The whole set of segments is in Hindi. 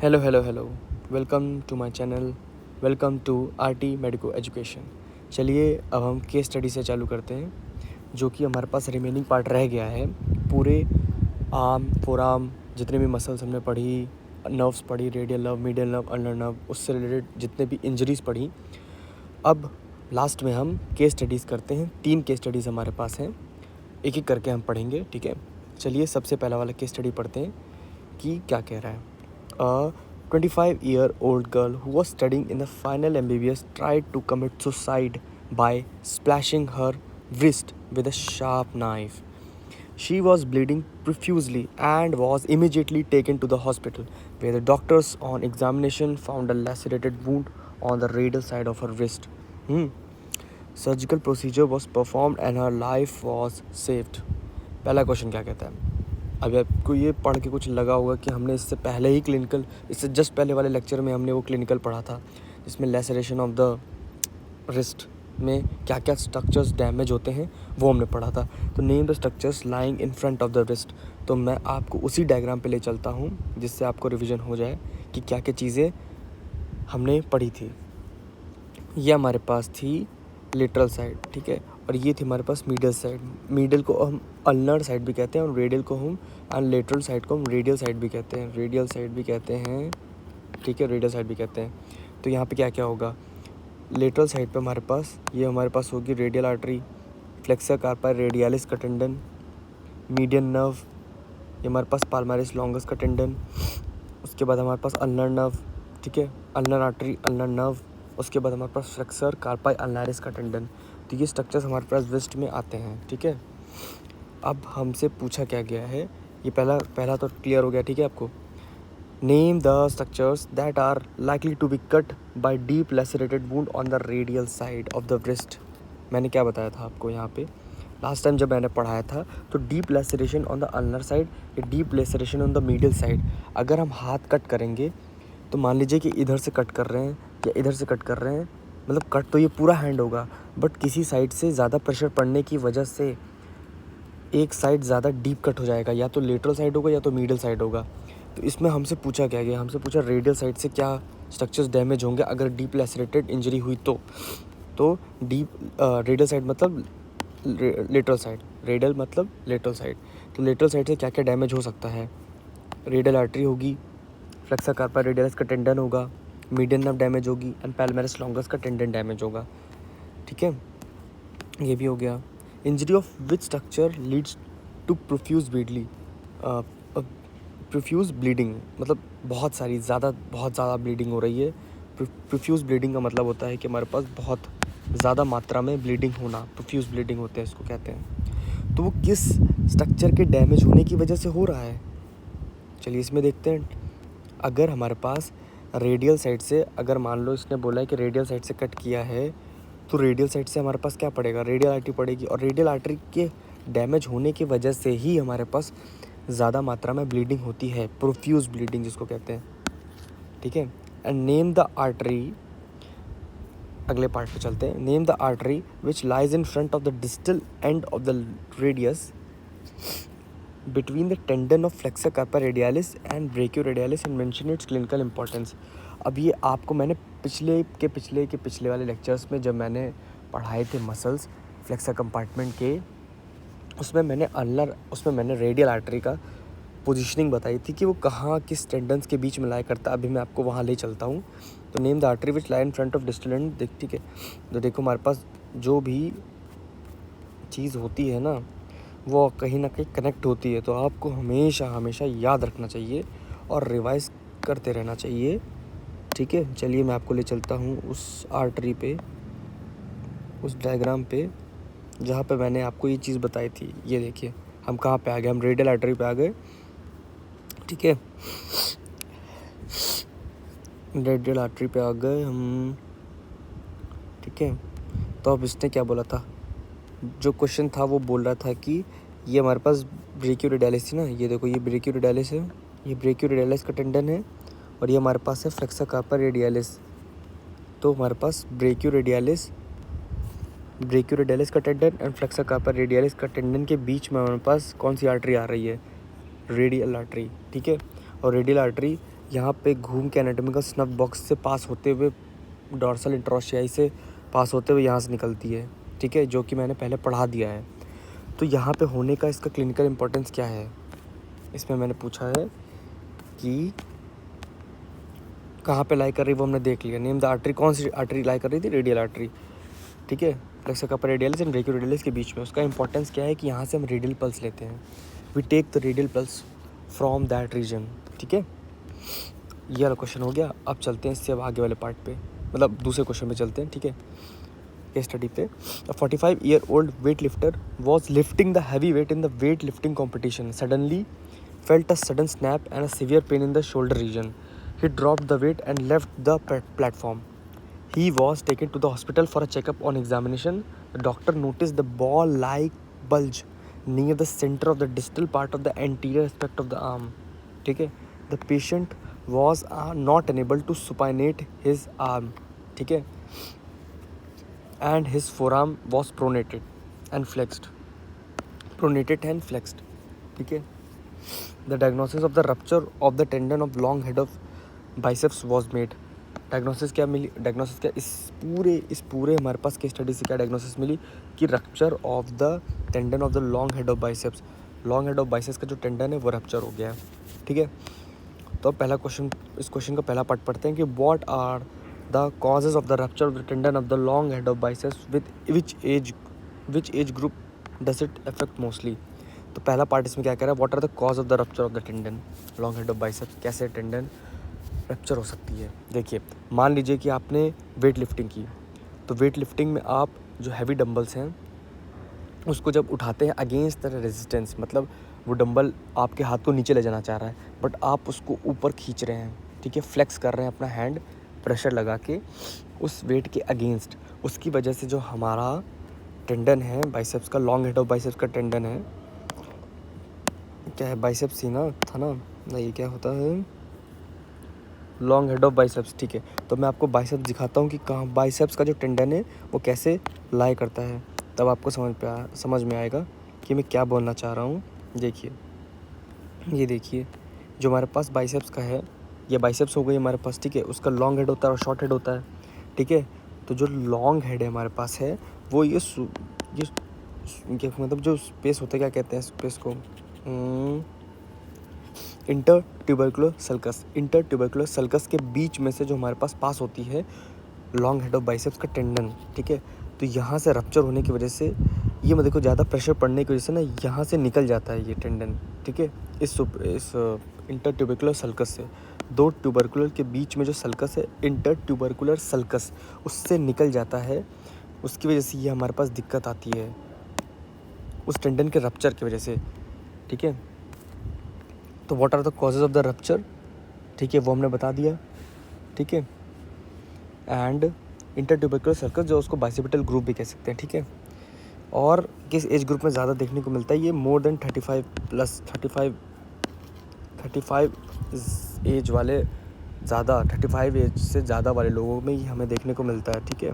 Hello welcome to my channel. Welcome to RT Medico Education. चलिए अब हम केस स्टडी से चालू करते हैं, जो कि हमारे पास रिमेनिंग पार्ट रह गया है। पूरे आर्म फोर आर्म जितने भी मसल्स हमने पढ़ी, नर्व्स पढ़ी, radial nerve, medial nerve, ulnar nerve, उससे रिलेटेड जितने भी इंजरीज पढ़ी, अब लास्ट में हम केस स्टडीज़ करते हैं। 3 केस स्टडीज़ हमारे पास हैं, एक एक करके हम पढ़ेंगे, ठीक है। चलिए सबसे पहला वाला केस स्टडी पढ़ते हैं कि क्या कह रहा है। A 25-year-old girl who was studying in the final MBBS tried to commit suicide by splashing her wrist with a sharp knife. She was bleeding profusely and was immediately taken to the hospital, where the doctors on examination found a lacerated wound on the radial side of her wrist. Surgical procedure was performed and her life was saved. पहला क्वेश्चन क्या कहता है। अभी आपको ये पढ़ के कुछ लगा होगा कि हमने इससे पहले ही इससे जस्ट पहले वाले लेक्चर में हमने वो क्लिनिकल पढ़ा था, जिसमें लैसरेशन ऑफ द रिस्ट में क्या क्या स्ट्रक्चर्स डैमेज होते हैं वो हमने पढ़ा था। तो name the structures lying in front of the wrist. तो मैं आपको उसी डायग्राम पे ले चलता हूँ, जिससे आपको रिविज़न हो जाए कि क्या क्या चीज़ें हमने पढ़ी थी। ये हमारे पास थी लेटरल साइड, ठीक है, और ये थी हमारे पास मीडियल साइड। मीडियल को हम अल्नर साइड भी कहते हैं और रेडियल को हम लेटरल साइड को हम रेडियल साइड भी कहते हैं, रेडियल साइड भी कहते हैं, ठीक है, रेडियल साइड भी कहते हैं। तो यहाँ पे क्या क्या होगा। लेटरल साइड पे हमारे पास होगी रेडियल आर्टरी, फ्लेक्सर कार्पा रेडियालिस का टेंडन, मीडियन नर्व, ये हमारे पास पाल्मारिस लॉन्गस का टेंडन। उसके बाद हमारे पास अल्नर नर्व, ठीक है, अल्नर आर्टरी, अल्नर नर्व। उसके बाद हमारे पास फ्लेक्सर कार्पाई अल्नारिस का टेंडन। तो ये स्ट्रक्चर्स हमारे पास वेस्ट में आते हैं, ठीक है। अब हमसे पूछा क्या गया है, ये पहला तो क्लियर हो गया, ठीक है आपको। Name the structures that are likely to be cut by deep lacerated wound on the radial side of the wrist. मैंने क्या बताया था आपको यहाँ पे लास्ट टाइम जब मैंने पढ़ाया था, तो deep laceration on the ulnar side या deep laceration on the medial side. अगर हम हाथ कट करेंगे तो मान लीजिए कि इधर से कट कर रहे हैं या इधर से कट कर रहे हैं, मतलब कट तो ये पूरा हैंड होगा, बट किसी साइड से ज़्यादा प्रेशर पड़ने की वजह से एक साइड ज़्यादा डीप कट हो जाएगा, या तो लेटरल साइड होगा या तो मिडिल साइड होगा। तो इसमें हमसे पूछा क्या गया, हमसे पूछा रेडियल साइड से क्या स्ट्रक्चर्स डैमेज होंगे अगर डीप लैसरेटेड इंजरी हुई तो डीप रेडियल साइड मतलब लेटरल साइड, रेडियल मतलब लेटरल साइड। तो लेटरल साइड से क्या क्या डैमेज हो सकता है। रेडियल आर्टरी होगी, फ्लेक्सर कार्पा रेडियलिस का टेंडन होगा, मीडियन नर्व डैमेज होगी एंड पैल्मरिस लॉन्गस का टेंडन डैमेज होगा, ठीक है, ये भी हो गया। Injury of which structure leads to profuse bleeding मतलब बहुत ज़्यादा ब्लीडिंग हो रही है। प्रोफ्यूज ब्लीडिंग का मतलब होता है कि हमारे पास बहुत ज़्यादा मात्रा में ब्लीडिंग होना, प्रोफ्यूज ब्लीडिंग होते हैं, इसको कहते हैं। तो वो किस स्ट्रक्चर के डैमेज होने की वजह से हो रहा है, चलिए इसमें देखते हैं। अगर हमारे पास रेडियल साइड से, अगर मान लो इसने बोला है कि रेडियल साइड से कट किया है, तो रेडियल साइड से हमारे पास क्या पड़ेगा, रेडियल आर्टरी पड़ेगी, और रेडियल आर्टरी के डैमेज होने की वजह से ही हमारे पास ज़्यादा मात्रा में ब्लीडिंग होती है, प्रोफ्यूज ब्लीडिंग जिसको कहते हैं, ठीक है। एंड नेम द आर्टरी, अगले पार्ट पे चलते हैं। Name the artery which lies in front of the distal end of the radius between the tendon of flexor carpa radialis and brachioradialis and mention its clinical importance। अब ये आपको मैंने पिछले वाले लेक्चर्स में जब मैंने पढ़ाए थे मसल्स फ्लेक्सर कंपार्टमेंट के, उसमें मैंने रेडियल आर्टरी का पोजीशनिंग बताई थी कि वो कहाँ किस टेंडन्स के बीच में लाया करता। अभी मैं आपको वहाँ ले चलता हूँ। तो name the artery which lie in front of distal end, ठीक है। तो देखो हमारे पास जो भी चीज़ होती है ना, वो कहीं ना कहीं कनेक्ट होती है, तो आपको हमेशा याद रखना चाहिए और रिवाइज करते रहना चाहिए, ठीक है। चलिए मैं आपको ले चलता हूँ उस आर्टरी पे, उस डायग्राम पे जहाँ पे मैंने आपको ये चीज़ बताई थी। ये देखिए हम कहाँ पे आ गए, हम रेडियल आर्टरी पे आ गए, ठीक है, रेडियल आर्टरी पे आ गए हम, ठीक है। तो अब इसने क्या बोला था, जो क्वेश्चन था वो बोल रहा था कि ये हमारे पास ब्रेकियोरेडियलिस थी ना, ये देखो ये ब्रेकियोरेडियलिस है, ये ब्रेकियोरेडियलिस का टेंडन है, और ये हमारे पास है फ्लेक्सर कार्पा रेडियलिस। तो हमारे पास ब्रेकियोरेडियलिस का tendon and flexor carpi radialis का टेंडन के बीच में हमारे पास कौन सी आर्टरी आ रही है, रेडियल आर्टरी, ठीक है। और रेडियल आर्टरी यहाँ पे घूम के एनाटॉमिकल स्नफ बॉक्स से पास होते हुए डॉर्सल इंटरॉशियाई से पास होते हुए यहाँ से निकलती है, ठीक है, जो कि मैंने पहले पढ़ा दिया है। तो यहाँ पे होने का इसका क्लिनिकल इंपॉर्टेंस क्या है, इसमें मैंने पूछा है कि कहाँ पे लाई कर रही वो हमने देख लिया। नेम द आर्टरी, कौन सी आर्टरी लाई कर रही थी, रेडियल आर्टरी, ठीक है, प्लेक्सस अपर रेडियलिस एंड ब्रेकियोरेडियलिस के बीच में। उसका इंपॉर्टेंस क्या है कि यहाँ से हम रेडियल पल्स लेते हैं, we take the radial pulse from that region, ठीक है। ये वाला क्वेश्चन हो गया। अब चलते हैं इससे अब आगे वाले पार्ट पे, मतलब दूसरे क्वेश्चन पे चलते हैं, ठीक है, केस स्टडी पे। 45-year-old weightlifter was lifting the heavy weight in the weightlifting competition, suddenly felt a sudden snap and a severe pain in the shoulder region. He dropped the weight and left the platform. He was taken to the hospital for a checkup. On examination, the doctor noticed the ball-like bulge near the center of the distal part of the anterior aspect of the arm. ठीक है, the patient was not unable to supinate his arm, ठीक है, and his forearm was pronated and flexed, ठीक है। The diagnosis of the rupture of the tendon of long head of biceps was made. Diagnosis क्या मिली, डायग्नोसिस क्या इस पूरे हमारे पास केस स्टडी से क्या डायग्नोसिस मिली कि rupture of the tendon of the long head of biceps, long head of biceps का जो टेंडन है वो रप्चर हो गया है, ठीक है। तो पहला क्वेश्चन, इस क्वेश्चन का पहला पार्ट पढ़ते हैं कि what are the causes of the rupture of the tendon of the long head of biceps with which age group does it affect mostly. तो पहला पार्ट इसमें क्या कह रहा है, what are the cause of the rupture of the tendon long head of biceps, कैसे टेंडन रप्चर हो सकती है। देखिए, मान लीजिए कि आपने वेट लिफ्टिंग की, तो वेट लिफ्टिंग में आप जो हैवी डंबल्स हैं उसको जब उठाते हैं अगेंस्ट द रेजिस्टेंस, मतलब वो डंबल आपके हाथ को नीचे ले जाना चाह रहा है बट आप उसको ऊपर खींच रहे हैं, ठीक है, फ्लेक्स कर रहे हैं अपना हैंड प्रेशर लगा के उस वेट के अगेंस्ट। उसकी वजह से जो हमारा टेंडन है बाइसेप्स का, लॉन्ग हेड ऑफ बाइसेप्स का टेंडन है, क्या है, बाइसेप्स ही ना था ना, नहीं क्या होता है, लॉन्ग हेड ऑफ बाइसेप्स, ठीक है। तो मैं आपको बाइसेप्स दिखाता हूँ कि कहाँ बाइसेप्स का जो टेंडन है वो कैसे लाई करता है, तब आपको समझ में आएगा कि मैं क्या बोलना चाह रहा हूँ। देखिए, ये देखिए जो हमारे पास बाइसेप्स का है, ये बाइसेप्स हो गई हमारे पास, ठीक है, उसका लॉन्ग हेड होता है और शॉर्ट हेड होता है, ठीक है। तो जो लॉन्ग हेड है हमारे पास है वो ये मतलब जो स्पेस होता है, क्या कहते हैं स्पेस को, इंटर ट्यूबरकुलर सल्कस के बीच में से जो हमारे पास होती है लॉन्ग हेड ऑफ बाइसेप्स का टेंडन, ठीक है। तो यहाँ से रप्चर होने की वजह से ये मैं देखो ज़्यादा प्रेशर पड़ने की वजह से ना यहाँ से निकल जाता है ये टेंडन, ठीक है, इस इंटर ट्यूबरकुलर सल्कस से। दो ट्यूबरकुलर के बीच में जो सल्कस है, इंटर ट्यूबरकुलर सल्कस, उससे निकल जाता है, उसकी वजह से ये हमारे पास दिक्कत आती है उस टेंडन के रप्चर की वजह से, ठीक है। तो what are the causes of the rupture, ठीक है, वो हमने बता दिया, ठीक है। एंड इंटरट्यूबरकुलर सर्कस जो उसको बाइसेप्टल ग्रुप भी कह सकते हैं, ठीक है। और किस एज ग्रुप में ज़्यादा देखने को मिलता है, ये मोर देन 35 एज वाले, ज़्यादा 35 एज से ज़्यादा वाले लोगों में ही हमें देखने को मिलता है, ठीक है।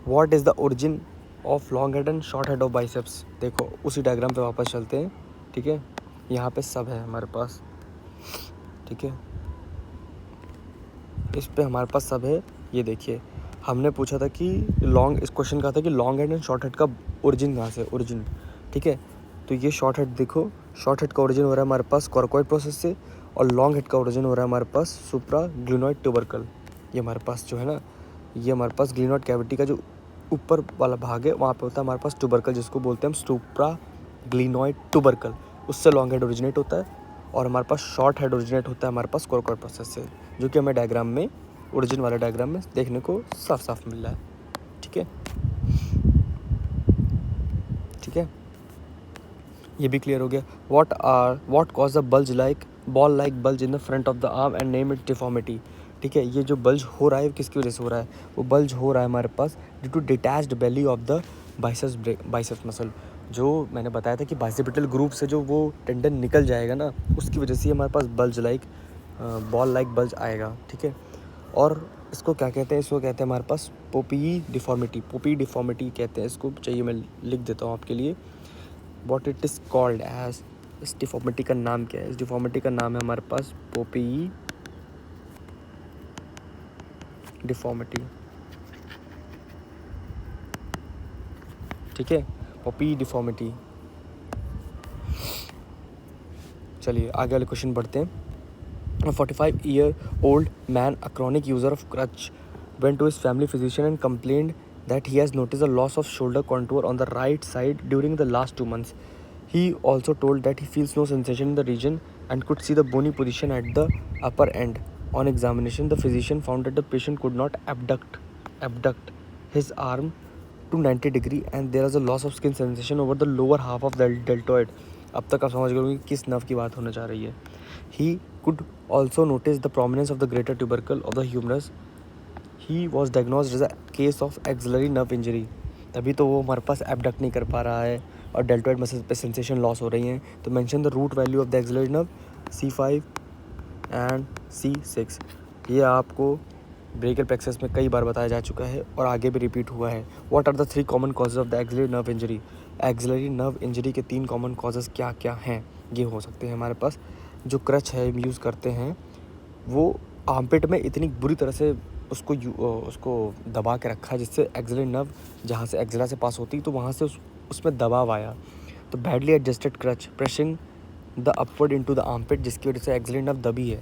What is the origin of long head and short head of biceps, देखो उसी डायग्राम पे वापस चलते हैं, ठीक है। यहाँ पे सब है हमारे पास, ठीक है, इस पे हमारे पास सब है। ये देखिए, हमने पूछा था कि इस क्वेश्चन का था कि long head and short head का ओरिजिन कहाँ से, ओरिजिन, ठीक है। तो ये शॉर्ट हेड देखो, शॉर्ट हेड का ओरिजिन हो रहा है हमारे पास कॉर्कोइड प्रोसेस से, और लॉन्ग हेड का ओरिजिन हो रहा है हमारे पास सुप्रा ग्लिनोइड ट्यूबरकल। ये हमारे पास जो है ना, ये हमारे पास ग्लिनोइड कैविटी का जो ऊपर वाला भाग है वहाँ पे होता है हमारे पास ट्यूबरकल, जिसको बोलते हैं हम सुप्रा ग्लिनोइड ट्यूबरकल, उससे लॉन्ग हेड ओरिजिनेट होता है। और हमारे पास शॉर्ट हेड ओरिजिनेट होता है हमारे पास कॉर्कोइड प्रोसेस से, जो कि हमें डायग्राम में, ओरिजिन वाले डायग्राम में देखने को साफ साफ मिल रहा है, ठीक है, ठीक है, ये भी क्लियर हो गया। What cause the bulge like ball like bulge in the front of the arm and name it deformity, ठीक है। ये जो बल्ज हो रहा है किसकी वजह से हो रहा है, वो बल्ज हो रहा है हमारे पास due to detached belly of the biceps muscle. जो मैंने बताया था कि बाइसेप्टल ग्रुप से जो वो टेंडन निकल जाएगा ना, उसकी वजह से हमारे पास bulge like ball like bulge आएगा, ठीक है। और इसको क्या कहते हैं, इसको कहते हैं हमारे पास पोपी डिफॉर्मिटी कहते हैं इसको, चाहिए मैं लिख देता हूँ आपके लिए, what it is called as इस डिफॉर्मिटी का नाम क्या है? इस डिफॉर्मिटी का नाम है हमारे पास पोपी डिफॉर्मिटी, ठीक है, पोपी डिफॉर्मिटी। चलिए आगे वाले क्वेश्चन बढ़ते हैं। A 45-year-old man, a chronic user of crutch, went to his family physician and complained that he has noticed a loss of shoulder contour on the right side during the last 2 months. He also told that he feels no sensation in the region and could see the bony position at the upper end. On examination, the physician found that the patient could not abduct his arm to 90 degree and there was a loss of skin sensation over the lower half of the deltoid. अब तक आप समझ गए होंगे किस नर्व की बात होने जा रही है। He could also notice the prominence of the greater tubercle of the humerus. He was diagnosed as a case of axillary nerve injury. तभी तो वो हमारे पास एबडक्ट नहीं कर पा रहा है और डेल्टॉइड मसल पे सेंसेशन लॉस हो रही हैं। तो mention the root value of the axillary nerve C5 and C6। ये आपको ब्रेकर प्लेक्सस में कई बार बताया जा चुका है और आगे भी रिपीट हुआ है। What are the 3 common causes of the axillary nerve injury? Axillary nerve injury के 3 कॉमन कॉजेज क्या क्या हैं? ये हो सकते हैं हमारे पास जो क्रच है यूज़ करते हैं वो आर्मपिट में इतनी बुरी तरह से उसको दबा के रखा जिससे एक्सिलरी नर्व जहाँ से एक्सिला से पास होती तो वहाँ से उसमें दबाव आया। तो badly adjusted crutch pressing the upward into the armpit जिसकी वजह से एक्सिलरी नर्व दबी है।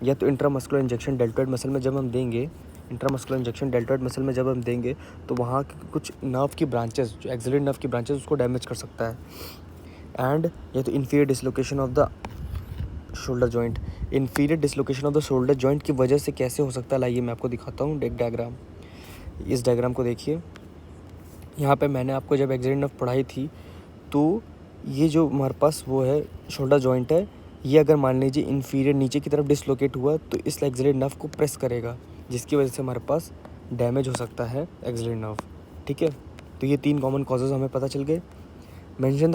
या तो इंट्रामस्कुलर इंजेक्शन डेल्टॉइड मसल में जब हम देंगे, इंट्रामस्कुलर इंजेक्शन डेल्टॉइड मसल में जब हम देंगे तो वहाँ कुछ नर्व की ब्रांचेस, जो एक्सिलरी नर्व की ब्रांचेस उसको डैमेज कर सकता है। एंड या तो inferior dislocation of the shoulder joint. Inferior dislocation of the shoulder joint की वजह से कैसे हो सकता है, लाइए मैं आपको दिखाता हूँ एक डायग्राम। इस डायग्राम को देखिए, यहाँ पे मैंने आपको जब एक्सिलरी नर्व पढ़ाई थी तो ये जो हमारे पास वो है शोल्डर जॉइंट है, ये अगर मान लीजिए इन्फीरियर नीचे की तरफ डिसलोकेट हुआ तो इस एक्सिलरी नर्व को प्रेस करेगा जिसकी वजह से हमारे पास डैमेज हो सकता है एक्सिलरी नर्व, ठीक है। तो ये 3 कॉमन कॉजेज हमें पता चल गए। mention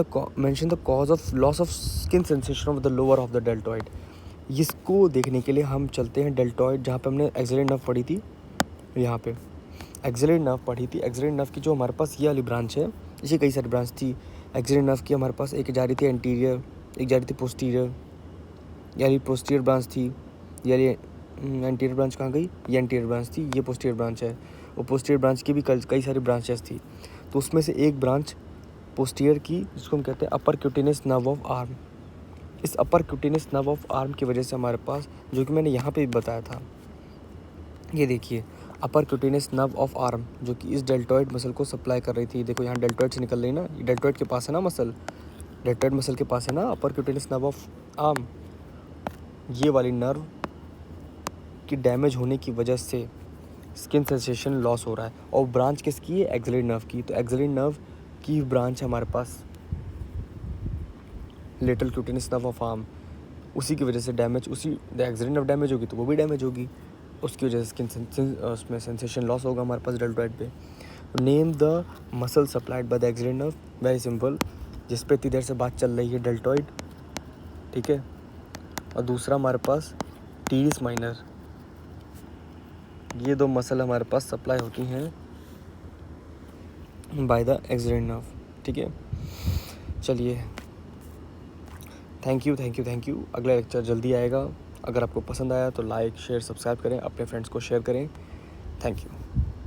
the cause of loss of skin sensation of the lower of the deltoid। इसको देखने के लिए हम चलते हैं डेल्टॉइड, जहाँ पे हमने एक्सिलरी नर्व पढ़ी थी। यहाँ पे एक्सिलरी नर्व पढ़ी थी। एक्सिलरी नर्व की जो हमारे पास ये वाली ब्रांच है, इसी कई सारी ब्रांच थी एक्सिलरी नर्व की। हमारे पास एक जा रही थी एंटीरियर, एक जा रही थी पोस्टीरियर, यानी पोस्टीरियर ब्रांच थी। यानी एंटीरियर ब्रांच कहाँ गई? ये एंटीरियर ब्रांच थी, ये पोस्टीरियर ब्रांच है। और पोस्टीरियर ब्रांच की भी कई सारी ब्रांचेस थी। तो उसमें से एक ब्रांच पोस्टीरियर की, जिसको हम कहते हैं अपर क्यूटेनियस नर्व ऑफ आर्म। इस अपर क्यूटेनियस नर्व ऑफ आर्म की वजह से हमारे पास, जो कि मैंने यहाँ पे भी बताया था, ये देखिए अपर क्यूटेनियस नर्व ऑफ आर्म जो कि इस डेल्टॉइड मसल को सप्लाई कर रही थी। देखो यहाँ डेल्टॉइड से निकल रही ना, ये डेल्टॉइड के पास है ना मसल, डेल्टॉइड मसल के पास है ना अपर क्यूटेनियस नर्व ऑफ आर्म। ये वाली नर्व की डैमेज होने की वजह से स्किन सेंसेशन लॉस हो रहा है। और ब्रांच किसकी है? एक्सिलरी नर्व की। तो एक्सिलरी नर्व की ब्रांच है हमारे पास lateral cutaneous nerve of arm. उसी की वजह से डैमेज, उसी एक्सिलरी नर्व डैमेज होगी तो वो भी डैमेज होगी, उसकी वजह से स्किन उसमें सेंसेशन लॉस होगा हमारे पास डेल्टॉइड पे। Name the muscle supplied by the axillary nerve, very simple, जिस पे इतनी देर से बात चल रही है डेल्टॉइड, ठीक है। और दूसरा हमारे पास टीरिस माइनर। ये 2 मसल हमारे पास सप्लाई होती हैं बाय द एक्सिलरी नर्व, ठीक है। चलिए, थैंक यू। अगला लेक्चर जल्दी आएगा। अगर आपको पसंद आया तो लाइक शेयर सब्सक्राइब करें, अपने फ्रेंड्स को शेयर करें। Thank you.